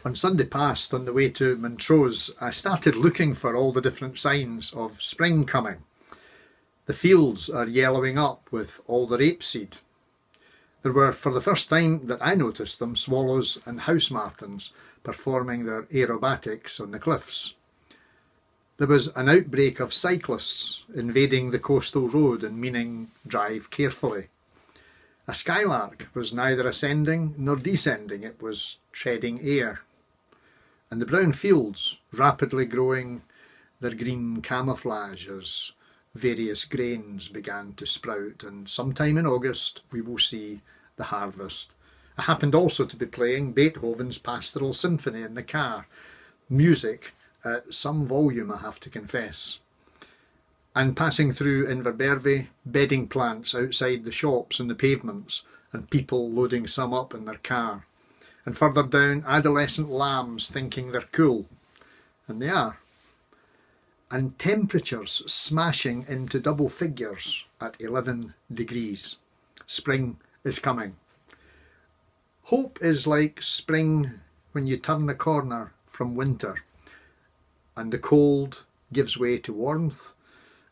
On Sunday past, on the way to Montrose, I started looking for all the different signs of spring coming. The fields are yellowing up with all the rapeseed. There were, for the first time that I noticed them, swallows and house martins performing their aerobatics on the cliffs. There was an outbreak of cyclists invading the coastal road and meaning drive carefully. A skylark was neither ascending nor descending, it was treading air. And the brown fields rapidly growing their green camouflage as various grains began to sprout, and sometime in August we will see the harvest. I happened also to be playing Beethoven's Pastoral Symphony in the car, music at some volume I have to confess, and passing through Inverbervie, bedding plants outside the shops and the pavements, and people loading some up in their car. And further down, adolescent lambs thinking they're cool. And they are. And temperatures smashing into double figures at 11 degrees. Spring is coming. Hope is like spring when you turn the corner from winter, and the cold gives way to warmth,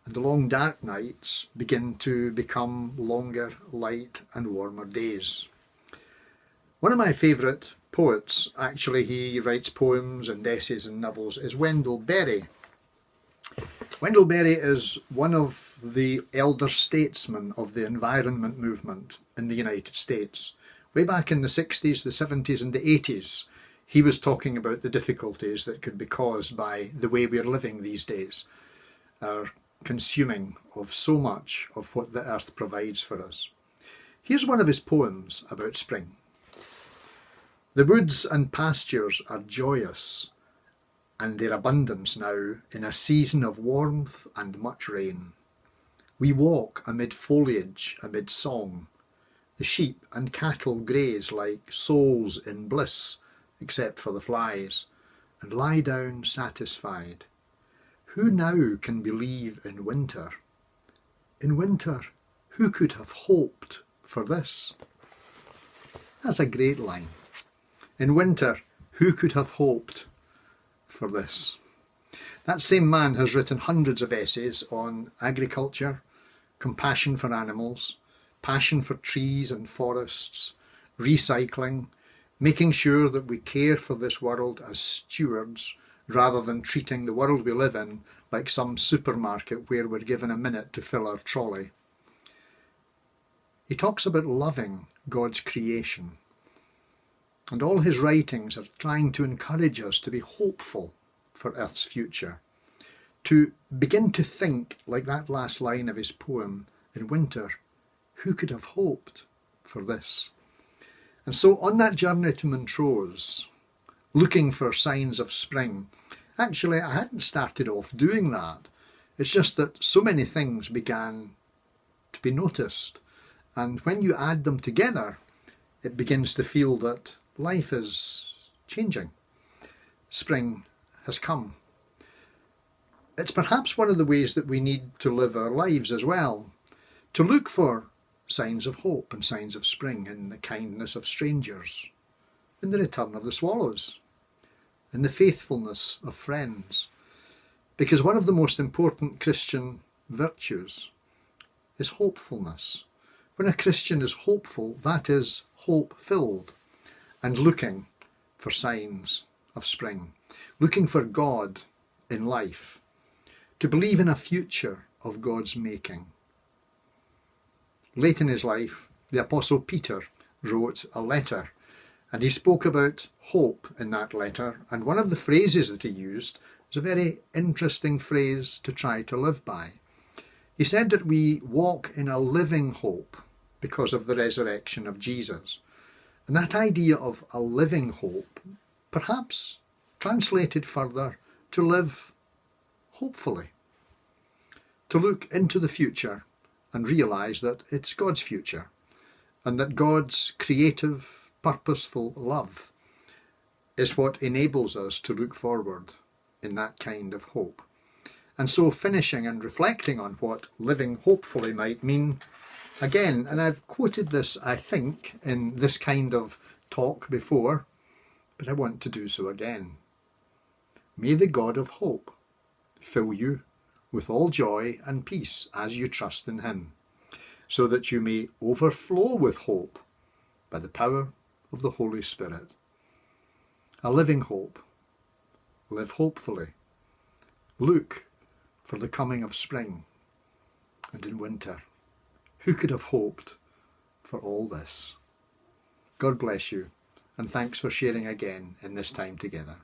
and the long dark nights begin to become longer, light and warmer days. One of my favourite poets, actually he writes poems and essays and novels, is Wendell Berry. Wendell Berry is one of the elder statesmen of the environment movement in the United States. Way back in the 60s, the 70s and the 80s, he was talking about the difficulties that could be caused by the way we're living these days, our consuming of so much of what the earth provides for us. Here's one of his poems about spring. The woods and pastures are joyous, and their abundance now in a season of warmth and much rain. We walk amid foliage, amid song. The sheep and cattle graze like souls in bliss, except for the flies, and lie down satisfied. Who now can believe in winter? In winter, who could have hoped for this? That's a great line. In winter, who could have hoped for this? That same man has written hundreds of essays on agriculture, compassion for animals, passion for trees and forests, recycling, making sure that we care for this world as stewards rather than treating the world we live in like some supermarket where we're given a minute to fill our trolley. He talks about loving God's creation. And all his writings are trying to encourage us to be hopeful for Earth's future, to begin to think like that last line of his poem, in winter, who could have hoped for this? And so on that journey to Montrose, looking for signs of spring, actually I hadn't started off doing that. It's just that so many things began to be noticed. And when you add them together, it begins to feel that life is changing. Spring has come. It's perhaps one of the ways that we need to live our lives as well, to look for signs of hope and signs of spring in the kindness of strangers, in the return of the swallows, in the faithfulness of friends. Because one of the most important Christian virtues is hopefulness. When a Christian is hopeful, that is hope-filled, and looking for signs of spring, looking for God in life, to believe in a future of God's making. Late in his life, the Apostle Peter wrote a letter, and he spoke about hope in that letter, and one of the phrases that he used was a very interesting phrase to try to live by. He said that we walk in a living hope because of the resurrection of Jesus. And that idea of a living hope, perhaps translated further, to live hopefully, to look into the future and realise that it's God's future, and that God's creative, purposeful love is what enables us to look forward in that kind of hope. And so finishing and reflecting on what living hopefully might mean, again, and I've quoted this, I think, in this kind of talk before, but I want to do so again. May the God of hope fill you with all joy and peace as you trust in him, so that you may overflow with hope by the power of the Holy Spirit. A living hope. Live hopefully. Look for the coming of spring. And in winter, who could have hoped for all this? God bless you, and thanks for sharing again in this time together.